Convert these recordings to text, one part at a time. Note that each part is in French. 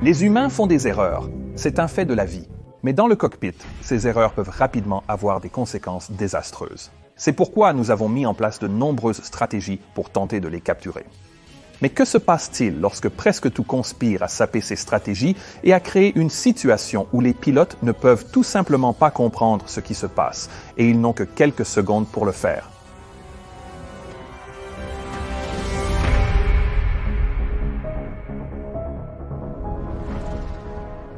Les humains font des erreurs, c'est un fait de la vie. Mais dans le cockpit, ces erreurs peuvent rapidement avoir des conséquences désastreuses. C'est pourquoi nous avons mis en place de nombreuses stratégies pour tenter de les capturer. Mais que se passe-t-il lorsque presque tout conspire à saper ces stratégies et à créer une situation où les pilotes ne peuvent tout simplement pas comprendre ce qui se passe et ils n'ont que quelques secondes pour le faire?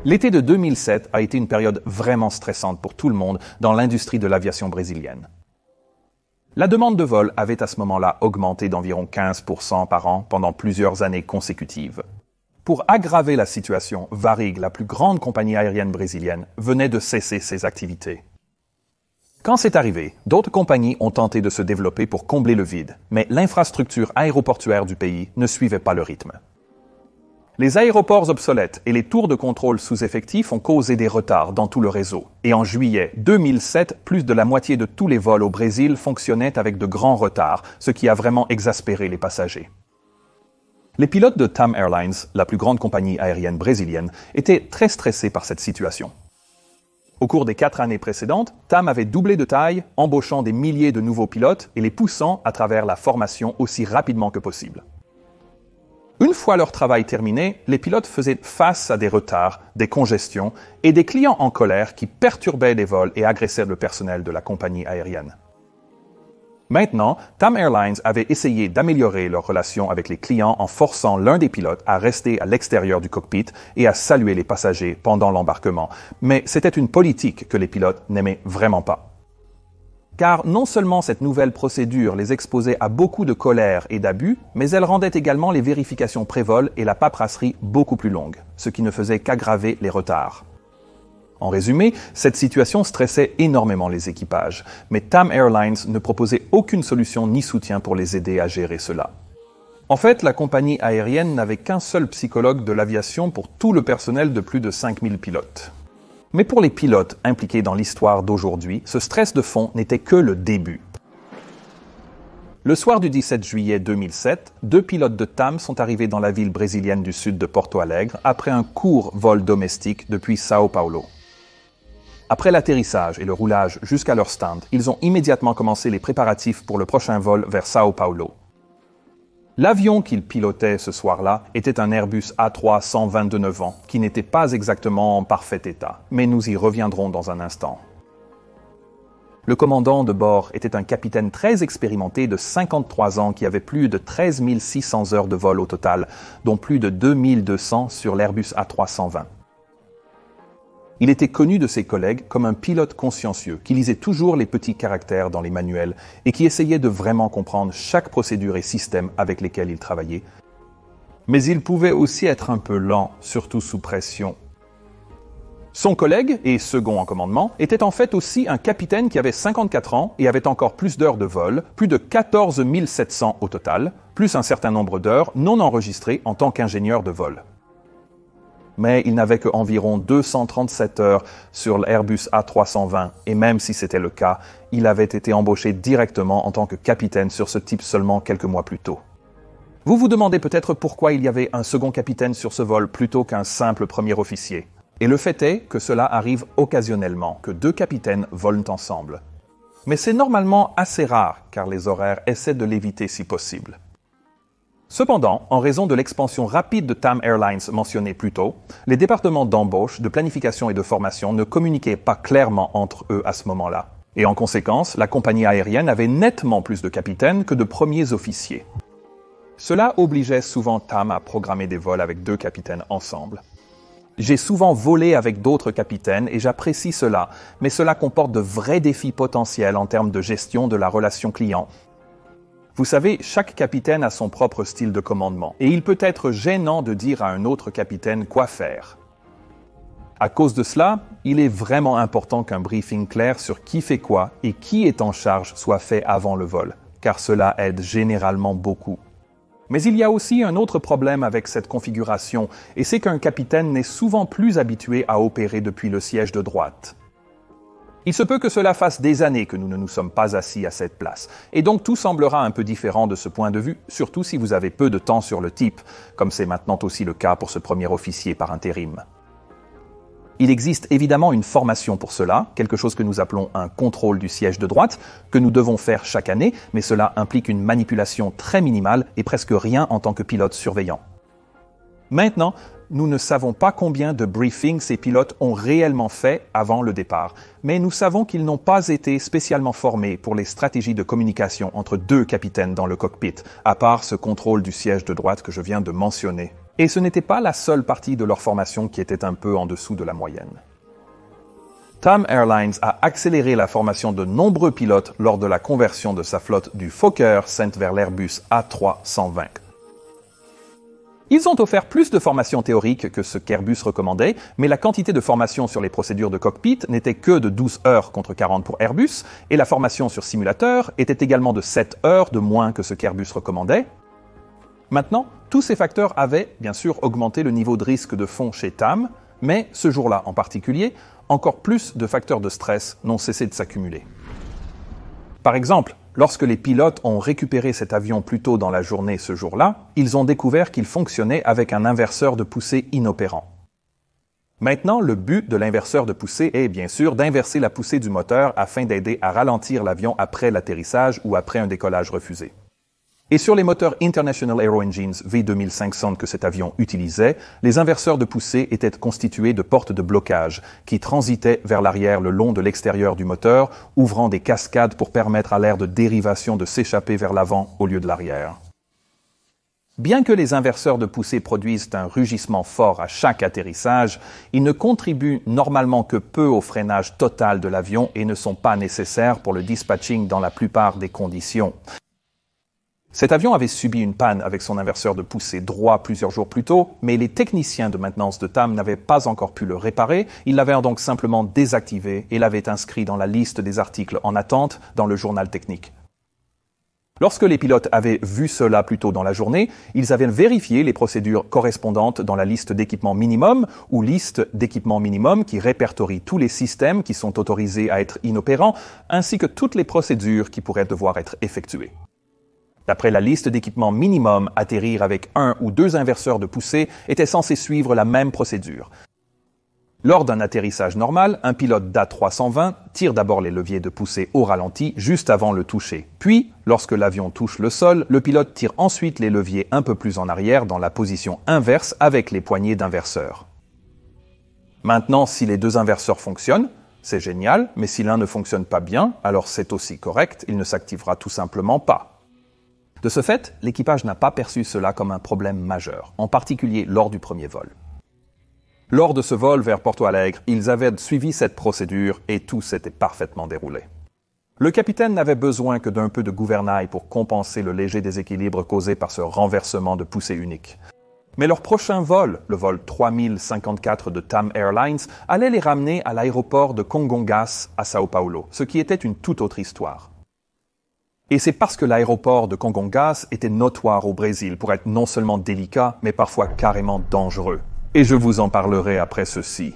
L'été de 2007 a été une période vraiment stressante pour tout le monde dans l'industrie de l'aviation brésilienne. La demande de vol avait à ce moment-là augmenté d'environ 15% par an pendant plusieurs années consécutives. Pour aggraver la situation, Varig, la plus grande compagnie aérienne brésilienne, venait de cesser ses activités. Quand c'est arrivé, d'autres compagnies ont tenté de se développer pour combler le vide, mais l'infrastructure aéroportuaire du pays ne suivait pas le rythme. Les aéroports obsolètes et les tours de contrôle sous-effectifs ont causé des retards dans tout le réseau. Et en juillet 2007, plus de la moitié de tous les vols au Brésil fonctionnaient avec de grands retards, ce qui a vraiment exaspéré les passagers. Les pilotes de TAM Airlines, la plus grande compagnie aérienne brésilienne, étaient très stressés par cette situation. Au cours des 4 années précédentes, TAM avait doublé de taille, embauchant des milliers de nouveaux pilotes et les poussant à travers la formation aussi rapidement que possible. Une fois leur travail terminé, les pilotes faisaient face à des retards, des congestions et des clients en colère qui perturbaient les vols et agressaient le personnel de la compagnie aérienne. Maintenant, TAM Airlines avait essayé d'améliorer leur relation avec les clients en forçant l'un des pilotes à rester à l'extérieur du cockpit et à saluer les passagers pendant l'embarquement. Mais c'était une politique que les pilotes n'aimaient vraiment pas. Car non seulement cette nouvelle procédure les exposait à beaucoup de colère et d'abus, mais elle rendait également les vérifications pré-vol et la paperasserie beaucoup plus longues, ce qui ne faisait qu'aggraver les retards. En résumé, cette situation stressait énormément les équipages, mais TAM Airlines ne proposait aucune solution ni soutien pour les aider à gérer cela. En fait, la compagnie aérienne n'avait qu'un seul psychologue de l'aviation pour tout le personnel de plus de 5000 pilotes. Mais pour les pilotes impliqués dans l'histoire d'aujourd'hui, ce stress de fond n'était que le début. Le soir du 17 juillet 2007, 2 pilotes de TAM sont arrivés dans la ville brésilienne du sud de Porto Alegre après un court vol domestique depuis São Paulo. Après l'atterrissage et le roulage jusqu'à leur stand, ils ont immédiatement commencé les préparatifs pour le prochain vol vers São Paulo. L'avion qu'ils pilotaient ce soir-là était un Airbus A320 de 9 ans, qui n'était pas exactement en parfait état, mais nous y reviendrons dans un instant. Le commandant de bord était un capitaine très expérimenté de 53 ans qui avait plus de 13 600 heures de vol au total, dont plus de 2200 sur l'Airbus A320. Il était connu de ses collègues comme un pilote consciencieux qui lisait toujours les petits caractères dans les manuels et qui essayait de vraiment comprendre chaque procédure et système avec lesquels il travaillait. Mais il pouvait aussi être un peu lent, surtout sous pression. Son collègue, et second en commandement, était en fait aussi un capitaine qui avait 54 ans et avait encore plus d'heures de vol, plus de 14 700 au total, plus un certain nombre d'heures non enregistrées en tant qu'ingénieur de vol. Mais il n'avait qu'environ 237 heures sur l'Airbus A320, et même si c'était le cas, il avait été embauché directement en tant que capitaine sur ce type seulement quelques mois plus tôt. Vous vous demandez peut-être pourquoi il y avait un second capitaine sur ce vol plutôt qu'un simple premier officier. Et le fait est que cela arrive occasionnellement, que 2 capitaines volent ensemble. Mais c'est normalement assez rare, car les horaires essaient de l'éviter si possible. Cependant, en raison de l'expansion rapide de TAM Airlines mentionnée plus tôt, les départements d'embauche, de planification et de formation ne communiquaient pas clairement entre eux à ce moment-là. Et en conséquence, la compagnie aérienne avait nettement plus de capitaines que de premiers officiers. Cela obligeait souvent TAM à programmer des vols avec 2 capitaines ensemble. J'ai souvent volé avec d'autres capitaines et j'apprécie cela, mais cela comporte de vrais défis potentiels en termes de gestion de la relation client. Vous savez, chaque capitaine a son propre style de commandement, et il peut être gênant de dire à un autre capitaine quoi faire. À cause de cela, il est vraiment important qu'un briefing clair sur qui fait quoi et qui est en charge soit fait avant le vol, car cela aide généralement beaucoup. Mais il y a aussi un autre problème avec cette configuration, et c'est qu'un capitaine n'est souvent plus habitué à opérer depuis le siège de droite. Il se peut que cela fasse des années que nous ne nous sommes pas assis à cette place, et donc tout semblera un peu différent de ce point de vue, surtout si vous avez peu de temps sur le type, comme c'est maintenant aussi le cas pour ce premier officier par intérim. Il existe évidemment une formation pour cela, quelque chose que nous appelons un contrôle du siège de droite, que nous devons faire chaque année, mais cela implique une manipulation très minimale et presque rien en tant que pilote surveillant. Maintenant, nous ne savons pas combien de briefings ces pilotes ont réellement fait avant le départ, mais nous savons qu'ils n'ont pas été spécialement formés pour les stratégies de communication entre deux capitaines dans le cockpit, à part ce contrôle du siège de droite que je viens de mentionner. Et ce n'était pas la seule partie de leur formation qui était un peu en dessous de la moyenne. TAM Airlines a accéléré la formation de nombreux pilotes lors de la conversion de sa flotte du Fokker Cent vers l'Airbus A320. Ils ont offert plus de formations théoriques que ce qu'Airbus recommandait, mais la quantité de formation sur les procédures de cockpit n'était que de 12 heures contre 40 pour Airbus, et la formation sur simulateur était également de 7 heures de moins que ce qu'Airbus recommandait. Maintenant, tous ces facteurs avaient, bien sûr, augmenté le niveau de risque de fond chez TAM, mais ce jour-là en particulier, encore plus de facteurs de stress n'ont cessé de s'accumuler. Par exemple, lorsque les pilotes ont récupéré cet avion plus tôt dans la journée ce jour-là, ils ont découvert qu'il fonctionnait avec un inverseur de poussée inopérant. Maintenant, le but de l'inverseur de poussée est bien sûr d'inverser la poussée du moteur afin d'aider à ralentir l'avion après l'atterrissage ou après un décollage refusé. Et sur les moteurs International Aero Engines V2500 que cet avion utilisait, les inverseurs de poussée étaient constitués de portes de blocage qui transitaient vers l'arrière le long de l'extérieur du moteur, ouvrant des cascades pour permettre à l'air de dérivation de s'échapper vers l'avant au lieu de l'arrière. Bien que les inverseurs de poussée produisent un rugissement fort à chaque atterrissage, ils ne contribuent normalement que peu au freinage total de l'avion et ne sont pas nécessaires pour le dispatching dans la plupart des conditions. Cet avion avait subi une panne avec son inverseur de poussée droit plusieurs jours plus tôt, mais les techniciens de maintenance de TAM n'avaient pas encore pu le réparer. Ils l'avaient donc simplement désactivé et l'avaient inscrit dans la liste des articles en attente dans le journal technique. Lorsque les pilotes avaient vu cela plus tôt dans la journée, ils avaient vérifié les procédures correspondantes dans la liste d'équipement minimum ou liste d'équipement minimum qui répertorie tous les systèmes qui sont autorisés à être inopérants, ainsi que toutes les procédures qui pourraient devoir être effectuées. D'après la liste d'équipements minimum, atterrir avec un ou deux inverseurs de poussée était censé suivre la même procédure. Lors d'un atterrissage normal, un pilote d'A320 tire d'abord les leviers de poussée au ralenti juste avant le toucher. Puis, lorsque l'avion touche le sol, le pilote tire ensuite les leviers un peu plus en arrière dans la position inverse avec les poignées d'inverseur. Maintenant, si les deux inverseurs fonctionnent, c'est génial, mais si l'un ne fonctionne pas bien, alors c'est aussi correct, il ne s'activera tout simplement pas. De ce fait, l'équipage n'a pas perçu cela comme un problème majeur, en particulier lors du premier vol. Lors de ce vol vers Porto Alegre, ils avaient suivi cette procédure et tout s'était parfaitement déroulé. Le capitaine n'avait besoin que d'un peu de gouvernail pour compenser le léger déséquilibre causé par ce renversement de poussée unique. Mais leur prochain vol, le vol 3054 de TAM Airlines, allait les ramener à l'aéroport de Congonhas à Sao Paulo, ce qui était une toute autre histoire. Et c'est parce que l'aéroport de Congonhas était notoire au Brésil pour être non seulement délicat, mais parfois carrément dangereux. Et je vous en parlerai après ceci.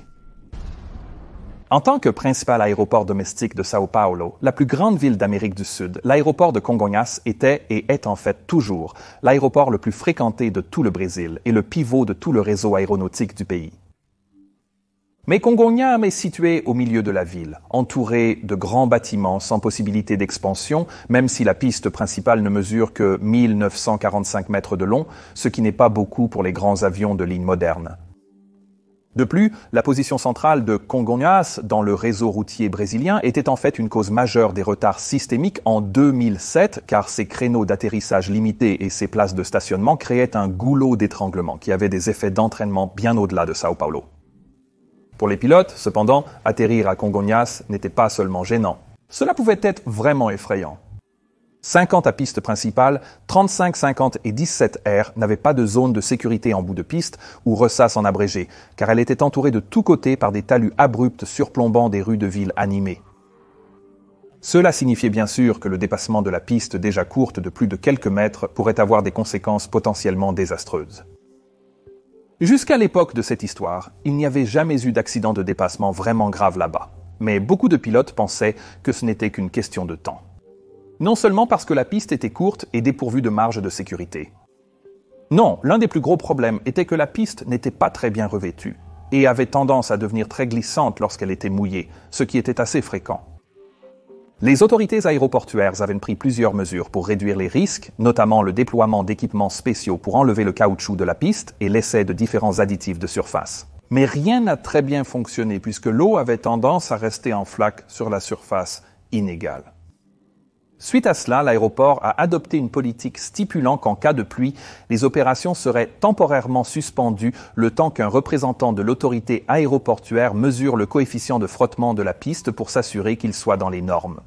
En tant que principal aéroport domestique de Sao Paulo, la plus grande ville d'Amérique du Sud, l'aéroport de Congonhas était et est en fait toujours l'aéroport le plus fréquenté de tout le Brésil et le pivot de tout le réseau aéronautique du pays. Mais Congonhas est situé au milieu de la ville, entouré de grands bâtiments sans possibilité d'expansion, même si la piste principale ne mesure que 1945 mètres de long, ce qui n'est pas beaucoup pour les grands avions de ligne moderne. De plus, la position centrale de Congonhas dans le réseau routier brésilien était en fait une cause majeure des retards systémiques en 2007, car ses créneaux d'atterrissage limités et ses places de stationnement créaient un goulot d'étranglement qui avait des effets d'entraînement bien au-delà de Sao Paulo. Pour les pilotes, cependant, atterrir à Congonhas n'était pas seulement gênant. Cela pouvait être vraiment effrayant. 50 à piste principale, 35, 50 et 17 R n'avaient pas de zone de sécurité en bout de piste ou ressasse en abrégé, car elle était entourée de tous côtés par des talus abrupts surplombant des rues de ville animées. Cela signifiait bien sûr que le dépassement de la piste déjà courte de plus de quelques mètres pourrait avoir des conséquences potentiellement désastreuses. Jusqu'à l'époque de cette histoire, il n'y avait jamais eu d'accident de dépassement vraiment grave là-bas. Mais beaucoup de pilotes pensaient que ce n'était qu'une question de temps. Non seulement parce que la piste était courte et dépourvue de marge de sécurité. Non, l'un des plus gros problèmes était que la piste n'était pas très bien revêtue et avait tendance à devenir très glissante lorsqu'elle était mouillée, ce qui était assez fréquent. Les autorités aéroportuaires avaient pris plusieurs mesures pour réduire les risques, notamment le déploiement d'équipements spéciaux pour enlever le caoutchouc de la piste et l'essai de différents additifs de surface. Mais rien n'a très bien fonctionné puisque l'eau avait tendance à rester en flaque sur la surface inégale. Suite à cela, l'aéroport a adopté une politique stipulant qu'en cas de pluie, les opérations seraient temporairement suspendues le temps qu'un représentant de l'autorité aéroportuaire mesure le coefficient de frottement de la piste pour s'assurer qu'il soit dans les normes.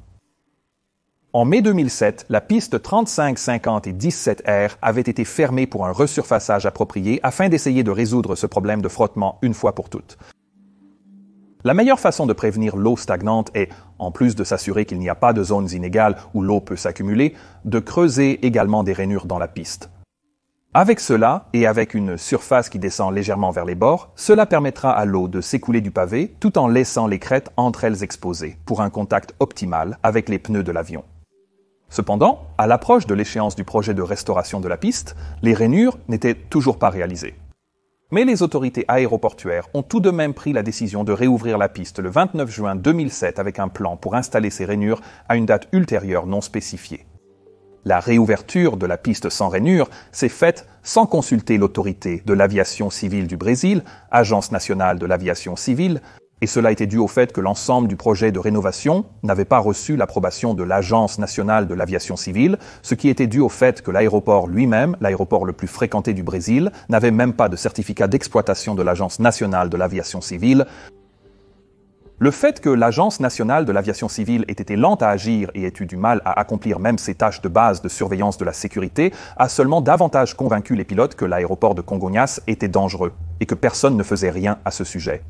En mai 2007, la piste 35, 50 et 17R avait été fermée pour un resurfaçage approprié afin d'essayer de résoudre ce problème de frottement une fois pour toutes. La meilleure façon de prévenir l'eau stagnante est, en plus de s'assurer qu'il n'y a pas de zones inégales où l'eau peut s'accumuler, de creuser également des rainures dans la piste. Avec cela, et avec une surface qui descend légèrement vers les bords, cela permettra à l'eau de s'écouler du pavé tout en laissant les crêtes entre elles exposées, pour un contact optimal avec les pneus de l'avion. Cependant, à l'approche de l'échéance du projet de restauration de la piste, les rainures n'étaient toujours pas réalisées. Mais les autorités aéroportuaires ont tout de même pris la décision de réouvrir la piste le 29 juin 2007 avec un plan pour installer ces rainures à une date ultérieure non spécifiée. La réouverture de la piste sans rainures s'est faite sans consulter l'autorité de l'aviation civile du Brésil, Agence nationale de l'aviation civile, et cela était dû au fait que l'ensemble du projet de rénovation n'avait pas reçu l'approbation de l'Agence nationale de l'aviation civile, ce qui était dû au fait que l'aéroport lui-même, l'aéroport le plus fréquenté du Brésil, n'avait même pas de certificat d'exploitation de l'Agence nationale de l'aviation civile. Le fait que l'Agence nationale de l'aviation civile ait été lente à agir et ait eu du mal à accomplir même ses tâches de base de surveillance de la sécurité a seulement davantage convaincu les pilotes que l'aéroport de Congonhas était dangereux et que personne ne faisait rien à ce sujet.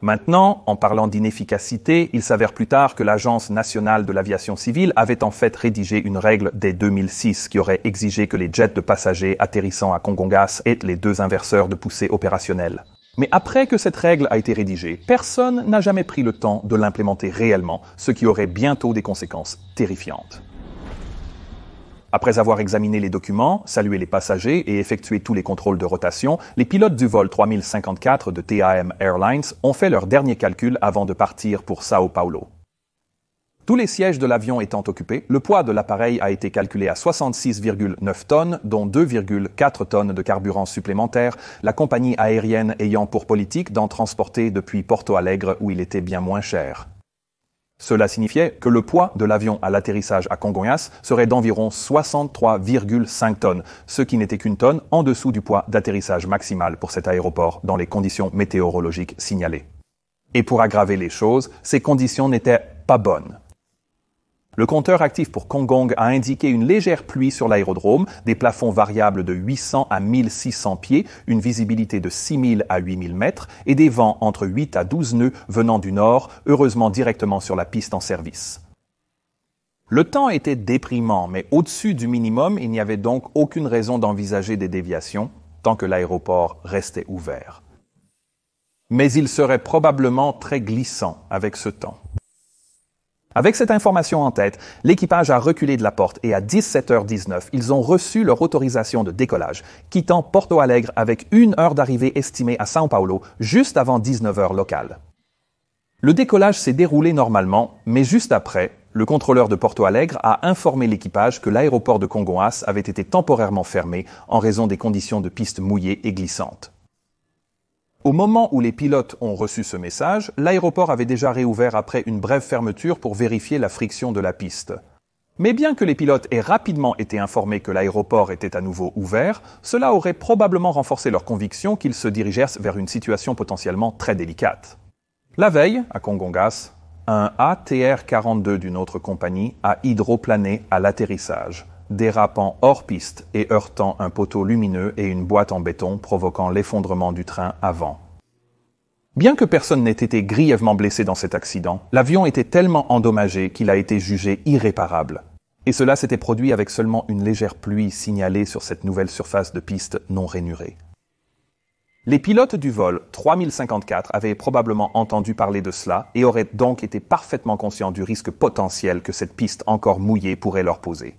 Maintenant, en parlant d'inefficacité, il s'avère plus tard que l'Agence nationale de l'aviation civile avait en fait rédigé une règle dès 2006 qui aurait exigé que les jets de passagers atterrissant à Congonhas aient les 2 inverseurs de poussée opérationnels. Mais après que cette règle a été rédigée, personne n'a jamais pris le temps de l'implémenter réellement, ce qui aurait bientôt des conséquences terrifiantes. Après avoir examiné les documents, salué les passagers et effectué tous les contrôles de rotation, les pilotes du vol 3054 de TAM Airlines ont fait leurs derniers calculs avant de partir pour Sao Paulo. Tous les sièges de l'avion étant occupés, le poids de l'appareil a été calculé à 66,9 tonnes, dont 2,4 tonnes de carburant supplémentaire, la compagnie aérienne ayant pour politique d'en transporter depuis Porto Alegre où il était bien moins cher. Cela signifiait que le poids de l'avion à l'atterrissage à Congonhas serait d'environ 63,5 tonnes, ce qui n'était qu'une tonne en dessous du poids d'atterrissage maximal pour cet aéroport dans les conditions météorologiques signalées. Et pour aggraver les choses, ces conditions n'étaient pas bonnes. Le compteur actif pour Kongong a indiqué une légère pluie sur l'aérodrome, des plafonds variables de 800 à 1600 pieds, une visibilité de 6000 à 8000 mètres et des vents entre 8 à 12 nœuds venant du nord, heureusement directement sur la piste en service. Le temps était déprimant, mais au-dessus du minimum, il n'y avait donc aucune raison d'envisager des déviations tant que l'aéroport restait ouvert. Mais il serait probablement très glissant avec ce temps. Avec cette information en tête, l'équipage a reculé de la porte et à 17h19, ils ont reçu leur autorisation de décollage, quittant Porto Alegre avec 1 heure d'arrivée estimée à São Paulo, juste avant 19h locale. Le décollage s'est déroulé normalement, mais juste après, le contrôleur de Porto Alegre a informé l'équipage que l'aéroport de Congonhas avait été temporairement fermé en raison des conditions de piste mouillées et glissantes. Au moment où les pilotes ont reçu ce message, l'aéroport avait déjà réouvert après une brève fermeture pour vérifier la friction de la piste. Mais bien que les pilotes aient rapidement été informés que l'aéroport était à nouveau ouvert, cela aurait probablement renforcé leur conviction qu'ils se dirigèrent vers une situation potentiellement très délicate. La veille, à Congonhas, un ATR-42 d'une autre compagnie a hydroplané à l'atterrissage, dérapant hors piste et heurtant un poteau lumineux et une boîte en béton, provoquant l'effondrement du train avant. Bien que personne n'ait été grièvement blessé dans cet accident, l'avion était tellement endommagé qu'il a été jugé irréparable. Et cela s'était produit avec seulement une légère pluie signalée sur cette nouvelle surface de piste non rainurée. Les pilotes du vol 3054 avaient probablement entendu parler de cela et auraient donc été parfaitement conscients du risque potentiel que cette piste encore mouillée pourrait leur poser.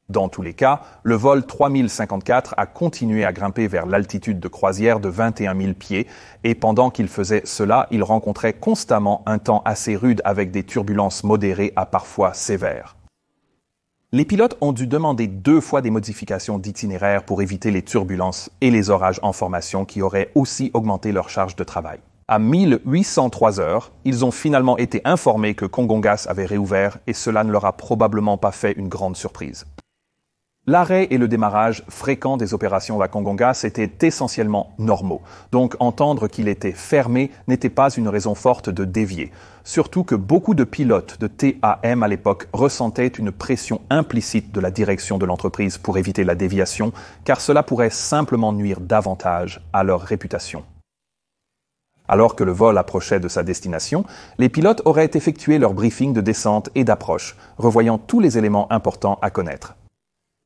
Dans tous les cas, le vol 3054 a continué à grimper vers l'altitude de croisière de 21 000 pieds et pendant qu'il faisait cela, il rencontrait constamment un temps assez rude avec des turbulences modérées à parfois sévères. Les pilotes ont dû demander 2 fois des modifications d'itinéraire pour éviter les turbulences et les orages en formation qui auraient aussi augmenté leur charge de travail. À 1803 heures, ils ont finalement été informés que Congongas avait réouvert et cela ne leur a probablement pas fait une grande surprise. L'arrêt et le démarrage fréquents des opérations à Congongas étaient essentiellement normaux, donc entendre qu'il était fermé n'était pas une raison forte de dévier. Surtout que beaucoup de pilotes de TAM à l'époque ressentaient une pression implicite de la direction de l'entreprise pour éviter la déviation, car cela pourrait simplement nuire davantage à leur réputation. Alors que le vol approchait de sa destination, les pilotes auraient effectué leur briefing de descente et d'approche, revoyant tous les éléments importants à connaître.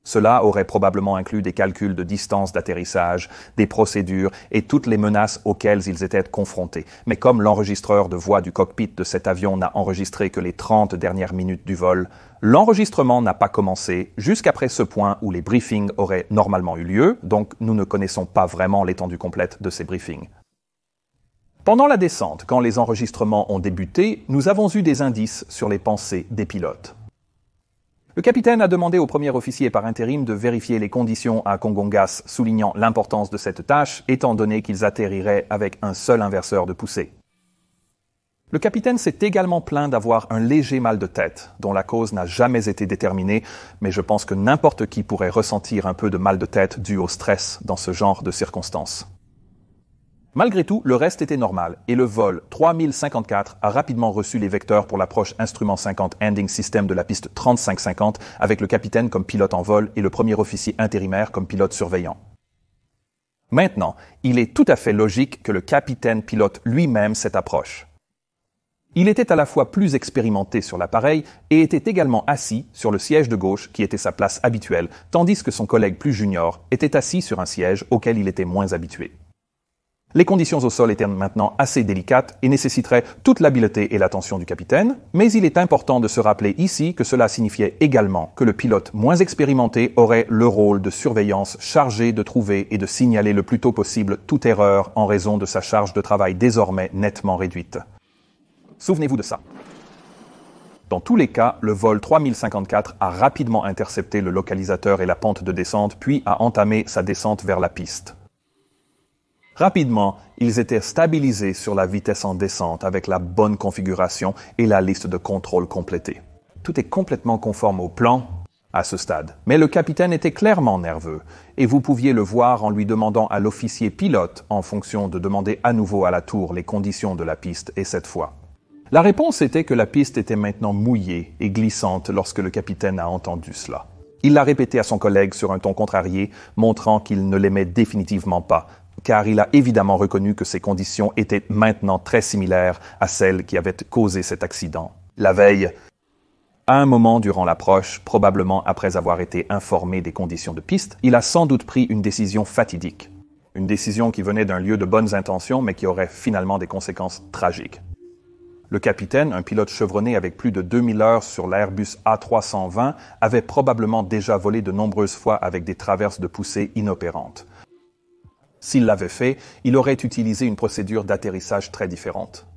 Cela aurait probablement inclus des calculs de distance d'atterrissage, des procédures et toutes les menaces auxquelles ils étaient confrontés. Mais comme l'enregistreur de voix du cockpit de cet avion n'a enregistré que les 30 dernières minutes du vol, l'enregistrement n'a pas commencé jusqu'après ce point où les briefings auraient normalement eu lieu, donc nous ne connaissons pas vraiment l'étendue complète de ces briefings. Pendant la descente, quand les enregistrements ont débuté, nous avons eu des indices sur les pensées des pilotes. Le capitaine a demandé au premier officier par intérim de vérifier les conditions à Congongas, soulignant l'importance de cette tâche, étant donné qu'ils atterriraient avec un seul inverseur de poussée. Le capitaine s'est également plaint d'avoir un léger mal de tête, dont la cause n'a jamais été déterminée, mais je pense que n'importe qui pourrait ressentir un peu de mal de tête dû au stress dans ce genre de circonstances. Malgré tout, le reste était normal et le vol 3054 a rapidement reçu les vecteurs pour l'approche instrument 50 ending system de la piste 3550 avec le capitaine comme pilote en vol et le premier officier intérimaire comme pilote surveillant. Maintenant, il est tout à fait logique que le capitaine pilote lui-même cette approche. Il était à la fois plus expérimenté sur l'appareil et était également assis sur le siège de gauche qui était sa place habituelle, tandis que son collègue plus junior était assis sur un siège auquel il était moins habitué. Les conditions au sol étaient maintenant assez délicates et nécessiteraient toute l'habileté et l'attention du capitaine, mais il est important de se rappeler ici que cela signifiait également que le pilote moins expérimenté aurait le rôle de surveillance chargé de trouver et de signaler le plus tôt possible toute erreur en raison de sa charge de travail désormais nettement réduite. Souvenez-vous de ça. Dans tous les cas, le vol 3054 a rapidement intercepté le localisateur et la pente de descente, puis a entamé sa descente vers la piste. Rapidement, ils étaient stabilisés sur la vitesse en descente avec la bonne configuration et la liste de contrôle complétée. Tout est complètement conforme au plan à ce stade. Mais le capitaine était clairement nerveux et vous pouviez le voir en lui demandant à l'officier pilote en fonction de demander à nouveau à la tour les conditions de la piste et cette fois. La réponse était que la piste était maintenant mouillée et glissante lorsque le capitaine a entendu cela. Il l'a répété à son collègue sur un ton contrarié, montrant qu'il ne l'aimait définitivement pas, car il a évidemment reconnu que ces conditions étaient maintenant très similaires à celles qui avaient causé cet accident. La veille, à un moment durant l'approche, probablement après avoir été informé des conditions de piste, il a sans doute pris une décision fatidique. Une décision qui venait d'un lieu de bonnes intentions, mais qui aurait finalement des conséquences tragiques. Le capitaine, un pilote chevronné avec plus de 2000 heures sur l'Airbus A320, avait probablement déjà volé de nombreuses fois avec des traverses de poussée inopérantes. S'il l'avait fait, il aurait utilisé une procédure d'atterrissage très différente.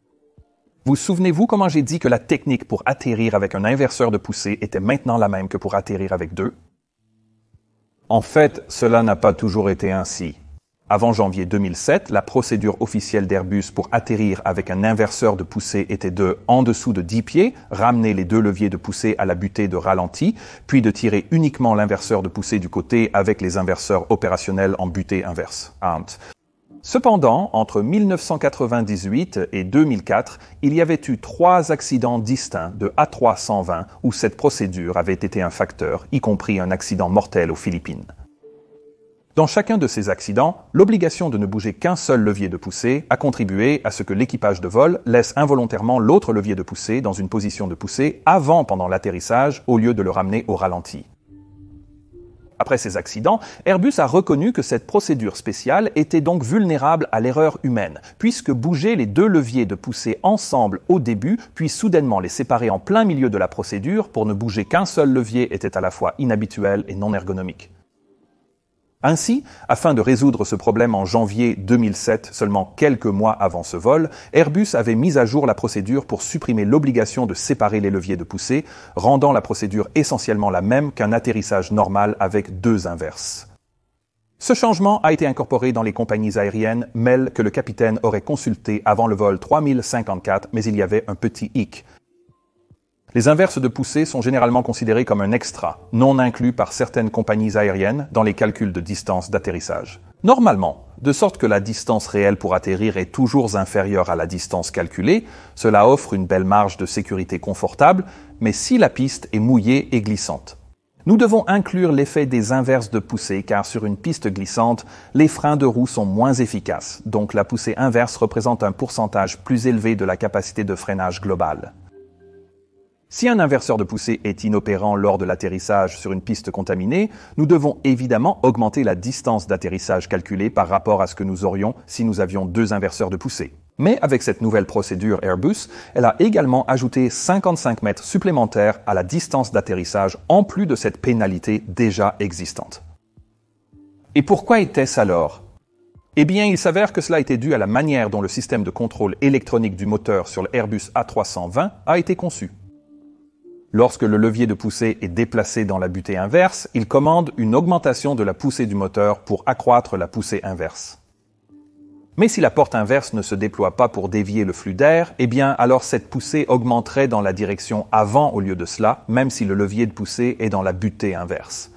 Vous souvenez-vous comment j'ai dit que la technique pour atterrir avec un inverseur de poussée était maintenant la même que pour atterrir avec deux? En fait, cela n'a pas toujours été ainsi. Avant janvier 2007, la procédure officielle d'Airbus pour atterrir avec un inverseur de poussée était de, en dessous de 10 pieds, ramener les 2 leviers de poussée à la butée de ralenti, puis de tirer uniquement l'inverseur de poussée du côté avec les inverseurs opérationnels en butée inverse. Cependant, entre 1998 et 2004, il y avait eu 3 accidents distincts de A320 où cette procédure avait été un facteur, y compris un accident mortel aux Philippines. Dans chacun de ces accidents, l'obligation de ne bouger qu'un seul levier de poussée a contribué à ce que l'équipage de vol laisse involontairement l'autre levier de poussée dans une position de poussée avant pendant l'atterrissage au lieu de le ramener au ralenti. Après ces accidents, Airbus a reconnu que cette procédure spéciale était donc vulnérable à l'erreur humaine, puisque bouger les deux leviers de poussée ensemble au début, puis soudainement les séparer en plein milieu de la procédure pour ne bouger qu'un seul levier était à la fois inhabituel et non ergonomique. Ainsi, afin de résoudre ce problème en janvier 2007, seulement quelques mois avant ce vol, Airbus avait mis à jour la procédure pour supprimer l'obligation de séparer les leviers de poussée, rendant la procédure essentiellement la même qu'un atterrissage normal avec deux inverses. Ce changement a été incorporé dans les compagnies aériennes, mail que le capitaine aurait consulté avant le vol 3054, mais il y avait un petit hic. Les inverses de poussée sont généralement considérées comme un extra, non inclus par certaines compagnies aériennes dans les calculs de distance d'atterrissage. Normalement, de sorte que la distance réelle pour atterrir est toujours inférieure à la distance calculée, cela offre une belle marge de sécurité confortable, mais si la piste est mouillée et glissante. Nous devons inclure l'effet des inverses de poussée car sur une piste glissante, les freins de roue sont moins efficaces, donc la poussée inverse représente un pourcentage plus élevé de la capacité de freinage globale. Si un inverseur de poussée est inopérant lors de l'atterrissage sur une piste contaminée, nous devons évidemment augmenter la distance d'atterrissage calculée par rapport à ce que nous aurions si nous avions deux inverseurs de poussée. Mais avec cette nouvelle procédure Airbus, elle a également ajouté 55 mètres supplémentaires à la distance d'atterrissage en plus de cette pénalité déjà existante. Et pourquoi était-ce alors ? Eh bien, il s'avère que cela était dû à la manière dont le système de contrôle électronique du moteur sur le Airbus A320 a été conçu. Lorsque le levier de poussée est déplacé dans la butée inverse, il commande une augmentation de la poussée du moteur pour accroître la poussée inverse. Mais si la porte inverse ne se déploie pas pour dévier le flux d'air, eh bien alors cette poussée augmenterait dans la direction avant au lieu de cela, même si le levier de poussée est dans la butée inverse.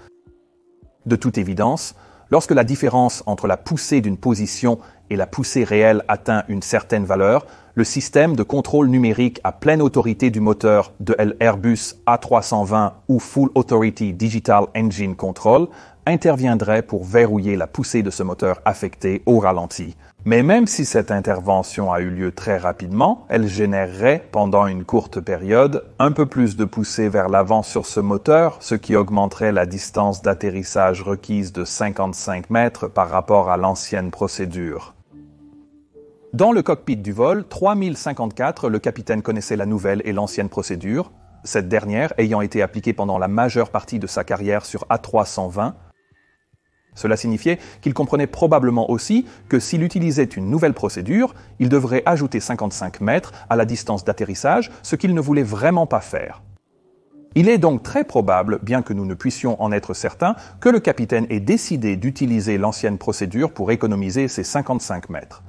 De toute évidence, lorsque la différence entre la poussée d'une position et la poussée réelle atteint une certaine valeur, le système de contrôle numérique à pleine autorité du moteur de l'Airbus A320 ou Full Authority Digital Engine Control interviendrait pour verrouiller la poussée de ce moteur affecté au ralenti. Mais même si cette intervention a eu lieu très rapidement, elle générerait, pendant une courte période, un peu plus de poussée vers l'avant sur ce moteur, ce qui augmenterait la distance d'atterrissage requise de 55 mètres par rapport à l'ancienne procédure. Dans le cockpit du vol 3054, le capitaine connaissait la nouvelle et l'ancienne procédure, cette dernière ayant été appliquée pendant la majeure partie de sa carrière sur A320. Cela signifiait qu'il comprenait probablement aussi que s'il utilisait une nouvelle procédure, il devrait ajouter 55 mètres à la distance d'atterrissage, ce qu'il ne voulait vraiment pas faire. Il est donc très probable, bien que nous ne puissions en être certains, que le capitaine ait décidé d'utiliser l'ancienne procédure pour économiser ces 55 mètres.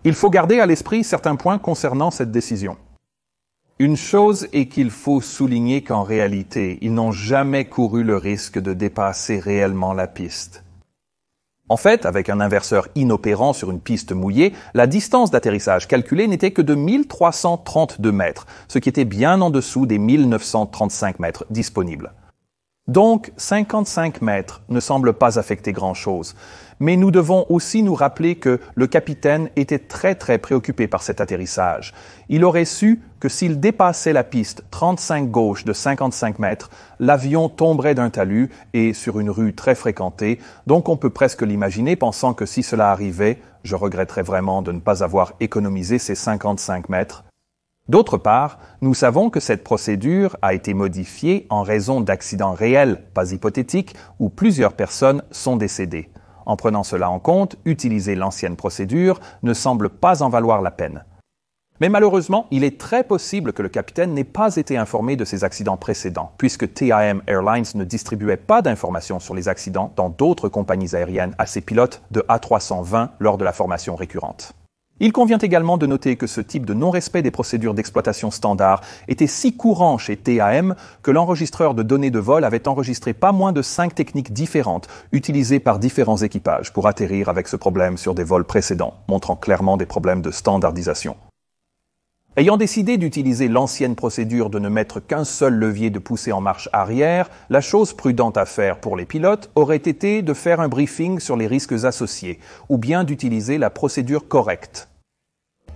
Il faut garder à l'esprit certains points concernant cette décision. Une chose est qu'il faut souligner qu'en réalité, ils n'ont jamais couru le risque de dépasser réellement la piste. En fait, avec un inverseur inopérant sur une piste mouillée, la distance d'atterrissage calculée n'était que de 1332 mètres, ce qui était bien en dessous des 1935 mètres disponibles. Donc, 55 mètres ne semblent pas affecter grand-chose. Mais nous devons aussi nous rappeler que le capitaine était très préoccupé par cet atterrissage. Il aurait su que s'il dépassait la piste 35 gauche de 55 mètres, l'avion tomberait d'un talus et sur une rue très fréquentée, donc on peut presque l'imaginer pensant que si cela arrivait, je regretterais vraiment de ne pas avoir économisé ces 55 mètres. D'autre part, nous savons que cette procédure a été modifiée en raison d'accidents réels, pas hypothétiques, où plusieurs personnes sont décédées. En prenant cela en compte, utiliser l'ancienne procédure ne semble pas en valoir la peine. Mais malheureusement, il est très possible que le capitaine n'ait pas été informé de ces accidents précédents, puisque TIM Airlines ne distribuait pas d'informations sur les accidents dans d'autres compagnies aériennes à ses pilotes de A320 lors de la formation récurrente. Il convient également de noter que ce type de non-respect des procédures d'exploitation standard était si courant chez TAM que l'enregistreur de données de vol avait enregistré pas moins de 5 techniques différentes utilisées par différents équipages pour atterrir avec ce problème sur des vols précédents, montrant clairement des problèmes de standardisation. Ayant décidé d'utiliser l'ancienne procédure de ne mettre qu'un seul levier de poussée en marche arrière, la chose prudente à faire pour les pilotes aurait été de faire un briefing sur les risques associés, ou bien d'utiliser la procédure correcte.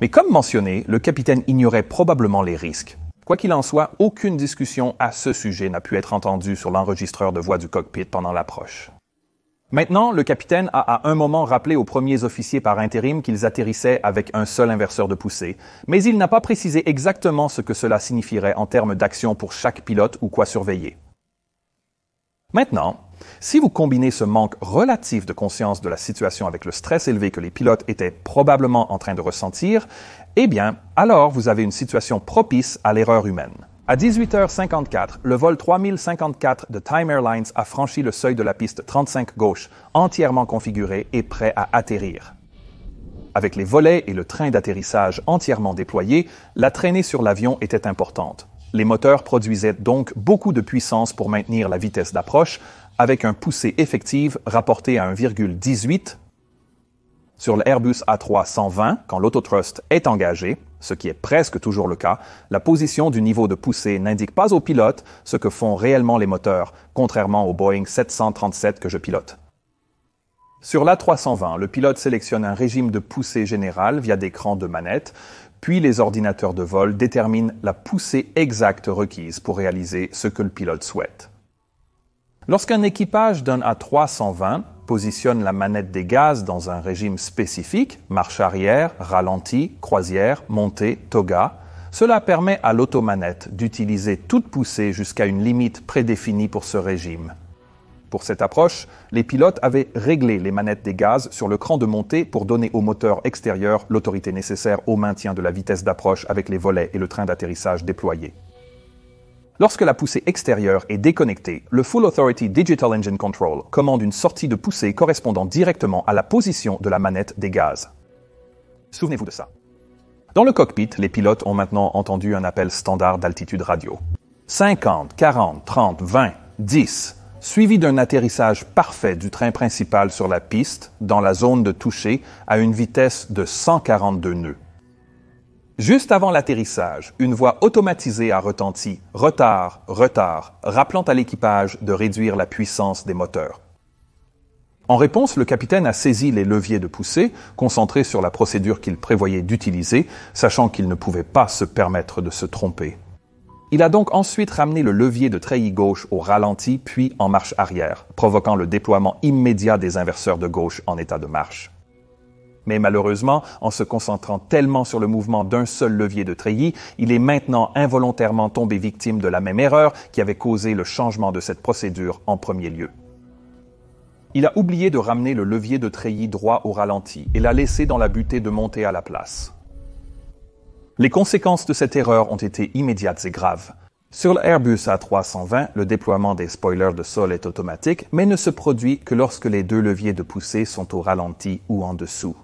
Mais comme mentionné, le capitaine ignorait probablement les risques. Quoi qu'il en soit, aucune discussion à ce sujet n'a pu être entendue sur l'enregistreur de voix du cockpit pendant l'approche. Maintenant, le capitaine a à un moment rappelé aux premiers officiers par intérim qu'ils atterrissaient avec un seul inverseur de poussée, mais il n'a pas précisé exactement ce que cela signifierait en termes d'action pour chaque pilote ou quoi surveiller. Maintenant, si vous combinez ce manque relatif de conscience de la situation avec le stress élevé que les pilotes étaient probablement en train de ressentir, eh bien, alors vous avez une situation propice à l'erreur humaine. À 18h54, le vol 3054 de Time Airlines a franchi le seuil de la piste 35 gauche, entièrement configuré et prêt à atterrir. Avec les volets et le train d'atterrissage entièrement déployés, la traînée sur l'avion était importante. Les moteurs produisaient donc beaucoup de puissance pour maintenir la vitesse d'approche, avec un poussée effective rapporté à 1,18 sur l'Airbus A320 quand l'autotrust est engagé, ce qui est presque toujours le cas. La position du niveau de poussée n'indique pas aux pilotes ce que font réellement les moteurs, contrairement au Boeing 737 que je pilote. Sur l'A320, le pilote sélectionne un régime de poussée générale via des crans de manette, puis les ordinateurs de vol déterminent la poussée exacte requise pour réaliser ce que le pilote souhaite. Lorsqu'un équipage d'un A320 positionne la manette des gaz dans un régime spécifique, marche arrière, ralenti, croisière, montée, toga, cela permet à l'automanette d'utiliser toute poussée jusqu'à une limite prédéfinie pour ce régime. Pour cette approche, les pilotes avaient réglé les manettes des gaz sur le cran de montée pour donner au moteur extérieur l'autorité nécessaire au maintien de la vitesse d'approche avec les volets et le train d'atterrissage déployés. Lorsque la poussée extérieure est déconnectée, le Full Authority Digital Engine Control commande une sortie de poussée correspondant directement à la position de la manette des gaz. Souvenez-vous de ça. Dans le cockpit, les pilotes ont maintenant entendu un appel standard d'altitude radio. 50, 40, 30, 20, 10, suivi d'un atterrissage parfait du train principal sur la piste, dans la zone de toucher, à une vitesse de 142 nœuds. Juste avant l'atterrissage, une voix automatisée a retenti « Retard, retard », rappelant à l'équipage de réduire la puissance des moteurs. En réponse, le capitaine a saisi les leviers de poussée, concentré sur la procédure qu'il prévoyait d'utiliser, sachant qu'il ne pouvait pas se permettre de se tromper. Il a donc ensuite ramené le levier de treillis gauche au ralenti puis en marche arrière, provoquant le déploiement immédiat des inverseurs de gauche en état de marche. Mais malheureusement, en se concentrant tellement sur le mouvement d'un seul levier de treillis, il est maintenant involontairement tombé victime de la même erreur qui avait causé le changement de cette procédure en premier lieu. Il a oublié de ramener le levier de treillis droit au ralenti et l'a laissé dans la butée de montée à la place. Les conséquences de cette erreur ont été immédiates et graves. Sur l'Airbus A320, le déploiement des spoilers de sol est automatique, mais ne se produit que lorsque les deux leviers de poussée sont au ralenti ou en dessous.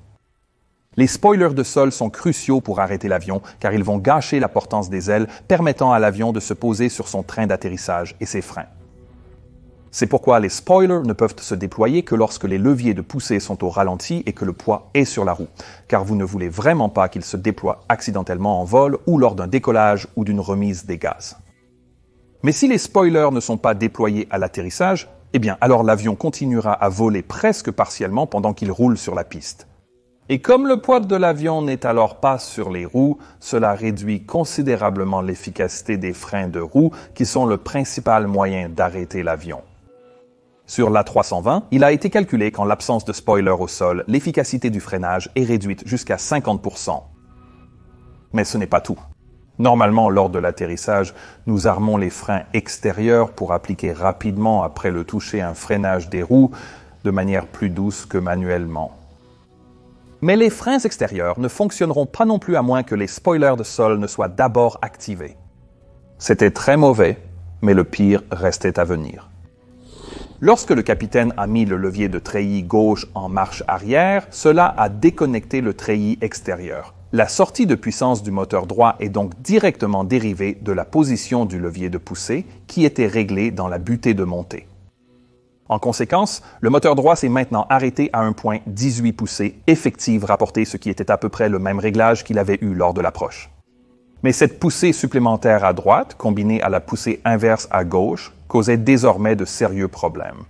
Les spoilers de sol sont cruciaux pour arrêter l'avion, car ils vont gâcher la portance des ailes, permettant à l'avion de se poser sur son train d'atterrissage et ses freins. C'est pourquoi les spoilers ne peuvent se déployer que lorsque les leviers de poussée sont au ralenti et que le poids est sur la roue, car vous ne voulez vraiment pas qu'ils se déploient accidentellement en vol ou lors d'un décollage ou d'une remise des gaz. Mais si les spoilers ne sont pas déployés à l'atterrissage, eh bien alors l'avion continuera à voler presque partiellement pendant qu'il roule sur la piste. Et comme le poids de l'avion n'est alors pas sur les roues, cela réduit considérablement l'efficacité des freins de roue qui sont le principal moyen d'arrêter l'avion. Sur l'A320, il a été calculé qu'en l'absence de spoiler au sol, l'efficacité du freinage est réduite jusqu'à 50%. Mais ce n'est pas tout. Normalement, lors de l'atterrissage, nous armons les freins extérieurs pour appliquer rapidement après le toucher un freinage des roues de manière plus douce que manuellement. Mais les freins extérieurs ne fonctionneront pas non plus à moins que les spoilers de sol ne soient d'abord activés. C'était très mauvais, mais le pire restait à venir. Lorsque le capitaine a mis le levier de treillis gauche en marche arrière, cela a déconnecté le treillis extérieur. La sortie de puissance du moteur droit est donc directement dérivée de la position du levier de poussée qui était réglé dans la butée de montée. En conséquence, le moteur droit s'est maintenant arrêté à un point 18 poussées effectives rapportées, ce qui était à peu près le même réglage qu'il avait eu lors de l'approche. Mais cette poussée supplémentaire à droite, combinée à la poussée inverse à gauche, causait désormais de sérieux problèmes.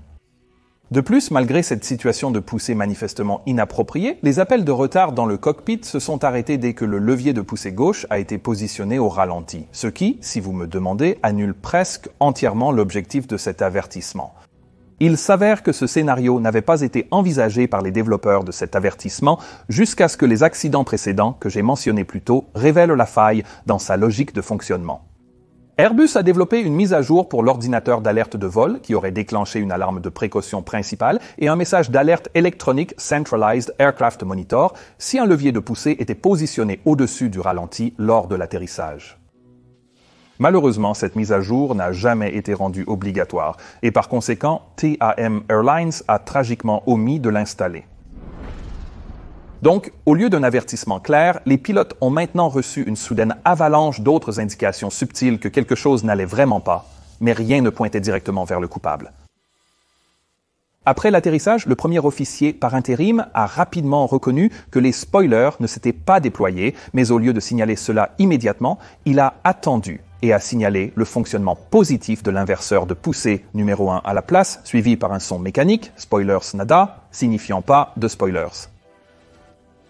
De plus, malgré cette situation de poussée manifestement inappropriée, les appels de retard dans le cockpit se sont arrêtés dès que le levier de poussée gauche a été positionné au ralenti, ce qui, si vous me demandez, annule presque entièrement l'objectif de cet avertissement. Il s'avère que ce scénario n'avait pas été envisagé par les développeurs de cet avertissement jusqu'à ce que les accidents précédents que j'ai mentionnés plus tôt révèlent la faille dans sa logique de fonctionnement. Airbus a développé une mise à jour pour l'ordinateur d'alerte de vol qui aurait déclenché une alarme de précaution principale et un message d'alerte électronique Centralized Aircraft Monitor si un levier de poussée était positionné au-dessus du ralenti lors de l'atterrissage. Malheureusement, cette mise à jour n'a jamais été rendue obligatoire et par conséquent, TAM Airlines a tragiquement omis de l'installer. Donc, au lieu d'un avertissement clair, les pilotes ont maintenant reçu une soudaine avalanche d'autres indications subtiles que quelque chose n'allait vraiment pas, mais rien ne pointait directement vers le coupable. Après l'atterrissage, le premier officier par intérim a rapidement reconnu que les spoilers ne s'étaient pas déployés, mais au lieu de signaler cela immédiatement, il a attendu et a signalé le fonctionnement positif de l'inverseur de poussée numéro 1 à la place, suivi par un son mécanique, spoilers nada, signifiant pas de spoilers.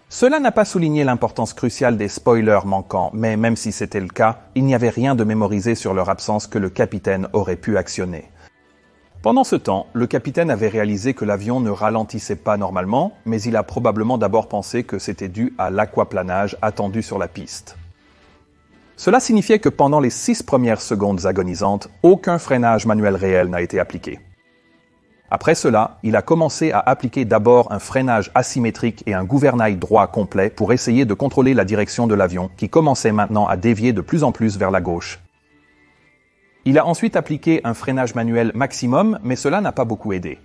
Cela n'a pas souligné l'importance cruciale des spoilers manquants, mais même si c'était le cas, il n'y avait rien de mémorisé sur leur absence que le capitaine aurait pu actionner. Pendant ce temps, le capitaine avait réalisé que l'avion ne ralentissait pas normalement, mais il a probablement d'abord pensé que c'était dû à l'aquaplanage attendu sur la piste. Cela signifiait que pendant les 6 premières secondes agonisantes, aucun freinage manuel réel n'a été appliqué. Après cela, il a commencé à appliquer d'abord un freinage asymétrique et un gouvernail droit complet pour essayer de contrôler la direction de l'avion qui commençait maintenant à dévier de plus en plus vers la gauche. Il a ensuite appliqué un freinage manuel maximum, mais cela n'a pas beaucoup aidé.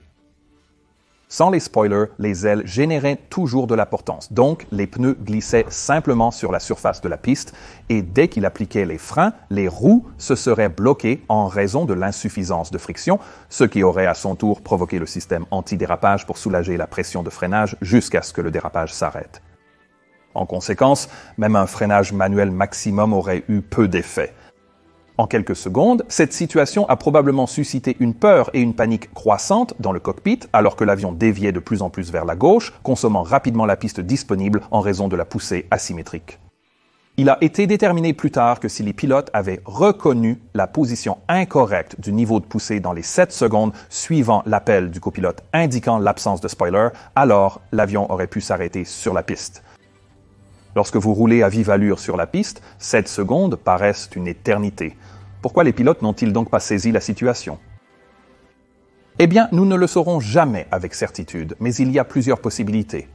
Sans les spoilers, les ailes généraient toujours de la portance, donc les pneus glissaient simplement sur la surface de la piste et dès qu'il appliquait les freins, les roues se seraient bloquées en raison de l'insuffisance de friction, ce qui aurait à son tour provoqué le système anti-dérapage pour soulager la pression de freinage jusqu'à ce que le dérapage s'arrête. En conséquence, même un freinage manuel maximum aurait eu peu d'effet. En quelques secondes, cette situation a probablement suscité une peur et une panique croissantes dans le cockpit alors que l'avion déviait de plus en plus vers la gauche, consommant rapidement la piste disponible en raison de la poussée asymétrique. Il a été déterminé plus tard que si les pilotes avaient reconnu la position incorrecte du niveau de poussée dans les 7 secondes suivant l'appel du copilote indiquant l'absence de spoiler, alors l'avion aurait pu s'arrêter sur la piste. Lorsque vous roulez à vive allure sur la piste, 7 secondes paraissent une éternité. Pourquoi les pilotes n'ont-ils donc pas saisi la situation? Eh bien, nous ne le saurons jamais avec certitude, mais il y a plusieurs possibilités.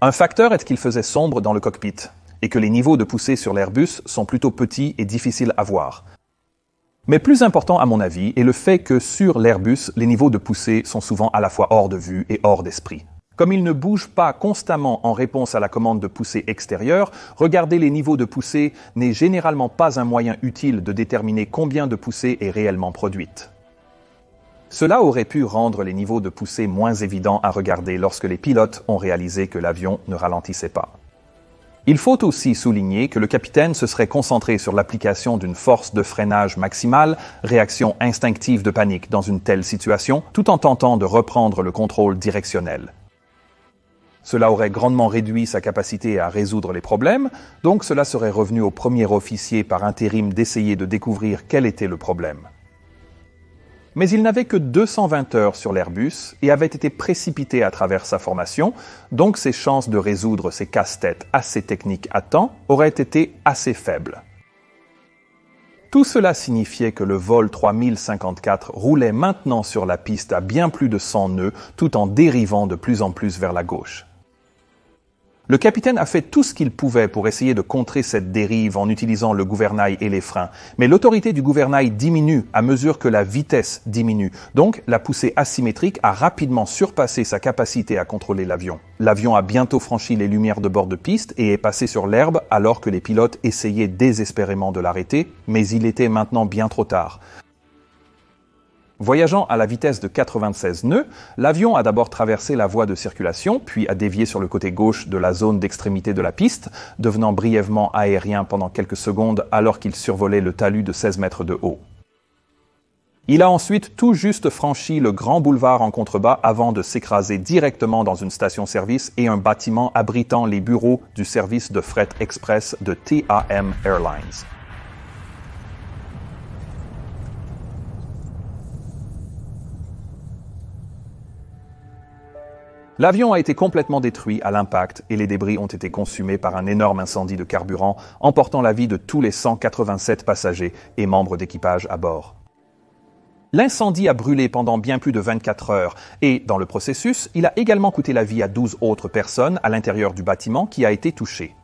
Un facteur est qu'il faisait sombre dans le cockpit, et que les niveaux de poussée sur l'Airbus sont plutôt petits et difficiles à voir. Mais plus important à mon avis est le fait que sur l'Airbus, les niveaux de poussée sont souvent à la fois hors de vue et hors d'esprit. Comme ils ne bougent pas constamment en réponse à la commande de poussée extérieure, regarder les niveaux de poussée n'est généralement pas un moyen utile de déterminer combien de poussée est réellement produite. Cela aurait pu rendre les niveaux de poussée moins évidents à regarder lorsque les pilotes ont réalisé que l'avion ne ralentissait pas. Il faut aussi souligner que le capitaine se serait concentré sur l'application d'une force de freinage maximale, réaction instinctive de panique dans une telle situation, tout en tentant de reprendre le contrôle directionnel. Cela aurait grandement réduit sa capacité à résoudre les problèmes, donc cela serait revenu au premier officier par intérim d'essayer de découvrir quel était le problème. Mais il n'avait que 220 heures sur l'Airbus et avait été précipité à travers sa formation, donc ses chances de résoudre ces casse-têtes assez techniques à temps auraient été assez faibles. Tout cela signifiait que le vol 3054 roulait maintenant sur la piste à bien plus de 100 nœuds tout en dérivant de plus en plus vers la gauche. Le capitaine a fait tout ce qu'il pouvait pour essayer de contrer cette dérive en utilisant le gouvernail et les freins, mais l'autorité du gouvernail diminue à mesure que la vitesse diminue. Donc, la poussée asymétrique a rapidement surpassé sa capacité à contrôler l'avion. L'avion a bientôt franchi les lumières de bord de piste et est passé sur l'herbe alors que les pilotes essayaient désespérément de l'arrêter, mais il était maintenant bien trop tard. Voyageant à la vitesse de 96 nœuds, l'avion a d'abord traversé la voie de circulation, puis a dévié sur le côté gauche de la zone d'extrémité de la piste, devenant brièvement aérien pendant quelques secondes alors qu'il survolait le talus de 16 mètres de haut. Il a ensuite tout juste franchi le grand boulevard en contrebas avant de s'écraser directement dans une station-service et un bâtiment abritant les bureaux du service de fret express de TAM Airlines. L'avion a été complètement détruit à l'impact et les débris ont été consumés par un énorme incendie de carburant, emportant la vie de tous les 187 passagers et membres d'équipage à bord. L'incendie a brûlé pendant bien plus de 24 heures et, dans le processus, il a également coûté la vie à 12 autres personnes à l'intérieur du bâtiment qui a été touché.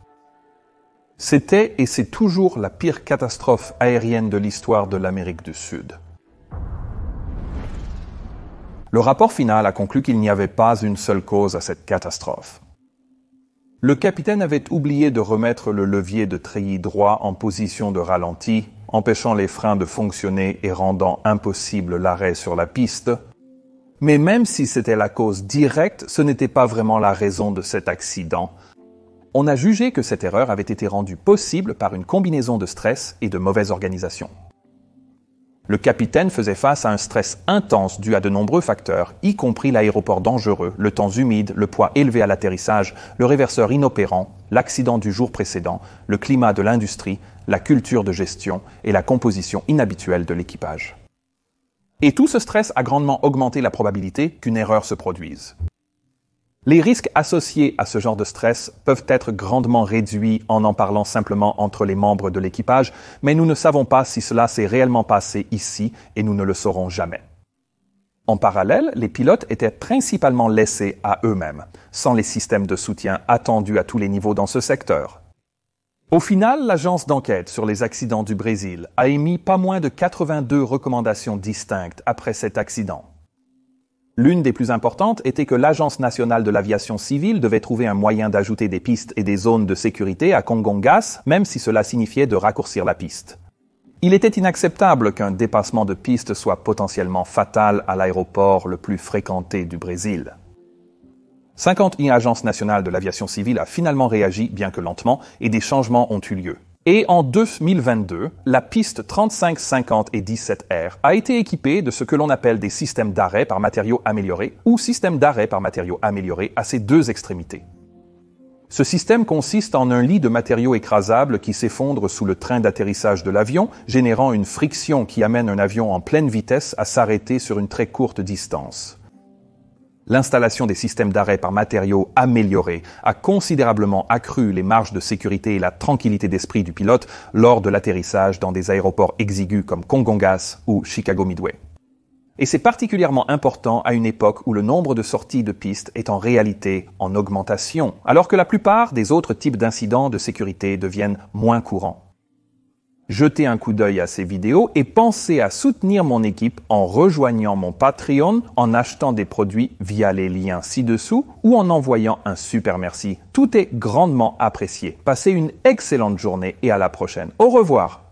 C'était et c'est toujours la pire catastrophe aérienne de l'histoire de l'Amérique du Sud. Le rapport final a conclu qu'il n'y avait pas une seule cause à cette catastrophe. Le capitaine avait oublié de remettre le levier de treillis droit en position de ralenti, empêchant les freins de fonctionner et rendant impossible l'arrêt sur la piste. Mais même si c'était la cause directe, ce n'était pas vraiment la raison de cet accident. On a jugé que cette erreur avait été rendue possible par une combinaison de stress et de mauvaise organisation. Le capitaine faisait face à un stress intense dû à de nombreux facteurs, y compris l'aéroport dangereux, le temps humide, le poids élevé à l'atterrissage, le réverseur inopérant, l'accident du jour précédent, le climat de l'industrie, la culture de gestion et la composition inhabituelle de l'équipage. Et tout ce stress a grandement augmenté la probabilité qu'une erreur se produise. Les risques associés à ce genre de stress peuvent être grandement réduits en parlant simplement entre les membres de l'équipage, mais nous ne savons pas si cela s'est réellement passé ici et nous ne le saurons jamais. En parallèle, les pilotes étaient principalement laissés à eux-mêmes, sans les systèmes de soutien attendus à tous les niveaux dans ce secteur. Au final, l'agence d'enquête sur les accidents du Brésil a émis pas moins de 82 recommandations distinctes après cet accident. L'une des plus importantes était que l'Agence nationale de l'aviation civile devait trouver un moyen d'ajouter des pistes et des zones de sécurité à Congonhas, même si cela signifiait de raccourcir la piste. Il était inacceptable qu'un dépassement de piste soit potentiellement fatal à l'aéroport le plus fréquenté du Brésil. 51 Agence nationale de l'aviation civile a finalement réagi, bien que lentement, et des changements ont eu lieu. Et en 2022, la piste 3550 et 17R a été équipée de ce que l'on appelle des systèmes d'arrêt par matériaux améliorés ou systèmes d'arrêt par matériaux améliorés à ses deux extrémités. Ce système consiste en un lit de matériaux écrasables qui s'effondre sous le train d'atterrissage de l'avion, générant une friction qui amène un avion en pleine vitesse à s'arrêter sur une très courte distance. L'installation des systèmes d'arrêt par matériaux améliorés a considérablement accru les marges de sécurité et la tranquillité d'esprit du pilote lors de l'atterrissage dans des aéroports exigus comme Congonhas ou Chicago Midway. Et c'est particulièrement important à une époque où le nombre de sorties de piste est en réalité en augmentation, alors que la plupart des autres types d'incidents de sécurité deviennent moins courants. Jetez un coup d'œil à ces vidéos et pensez à soutenir mon équipe en rejoignant mon Patreon, en achetant des produits via les liens ci-dessous ou en envoyant un super merci. Tout est grandement apprécié. Passez une excellente journée et à la prochaine. Au revoir.